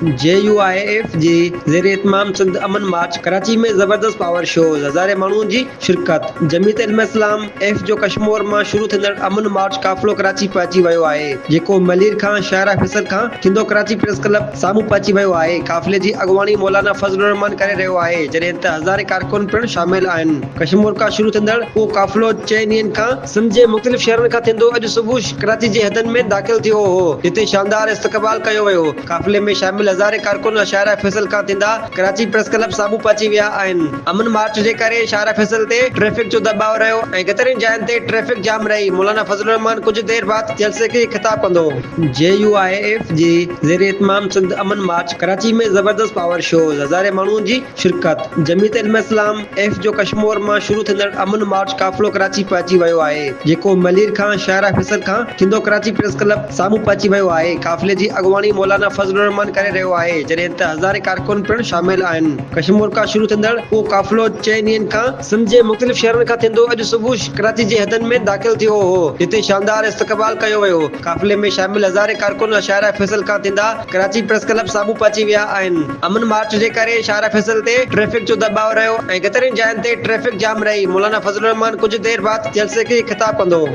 JUIF जी ज़ेर इत्माम सिंध अमन मार्च कराची में ज़बरदस्त पावर शो, हज़ारे माण्हुनि जी शिरकत। जमीयत इस्लाम एफ जो कश्मीर मां शुरू थींदड़ अमन मार्च काफ़िलो कराची पहुची वियो आहे, जेको मलीर खां शायरा फैसल खां थींदो कराची प्रेस क्लब साम्हूं पहुची वियो आहे। काफ़िले जी अॻुवाणी मौलाना फज़लुर रहमान करे रहियो आहे, जॾहिं त हज़ारे कारकुन पिणु शामिल आहिनि। कश्मीर खां शुरू थींदड़ उहो काफ़िलो 4 ॾींहंनि खां सिंध जे मुख़्तलिफ़ शहरनि खां थींदो अॼु सुबुह कराची जे हदनि में दाख़िल थियो हो, जिते शानदार इस्तक़बाल कयो वियो। काफ़िले में शामिल हज़ारे कारकुन शायरा फैसल खां थींदा कराची प्रेस क्लब साम्हूं पहुची विया आहिनि। अमन मार्च जे करे शायरा फैसल ते ट्रैफिक जो दबाव रहियो ऐं केतिरनि जायुनि ते ट्रैफिक जाम रही। मौलाना फज़लुर रहमान कुछ देर बाद जलसे खे ख़िताब कंदो। JUIF जी ज़ेर इत्माम सिंध अमन मार्च कराची में ज़बरदस्त पावर शो, हज़ारे माण्हुनि जी शिरकत। जमीयत इस्लाम एफ जो कश्मीर मां शुरू थींदड़ अमन मार्च काफ़िलो कराची पहुची वियो आहे, जेको मलीर खां शायरा फैसल खां थींदो कराची प्रेस क्लब साम्हूं पहुची वियो आहे। काफ़िले जी अॻुवाणी मौलाना फज़लुर रहमान करे रहियो आहे, जॾहिं त हज़ारे कारकुन पिणु शामिल आहिनि। कश्मीर खां शुरू थींदड़ उहो काफ़िलो 4 ॾींहंनि खां सिंध जे मुख़्तलिफ़ शहरनि खां थींदो अॼु सुबुह कराची जे हदनि में दाख़िल थियो हो, जिते शानदार इस्तक़बाल कयो वियो। काफ़िले में शामिल हज़ारे कारकुन शायरा फैसल खां थींदा कराची प्रेस क्लब साम्हूं पहुची विया आहिनि। अमन मार्च जे करे शायरा फैसल ते ट्रैफिक जो दबाव रहियो ऐं केतिरनि जायुनि ते ट्रैफिक जाम रही। मौलाना फज़लुर रहमान कुछ देर बाद जलसे खे ख़िताब कंदो।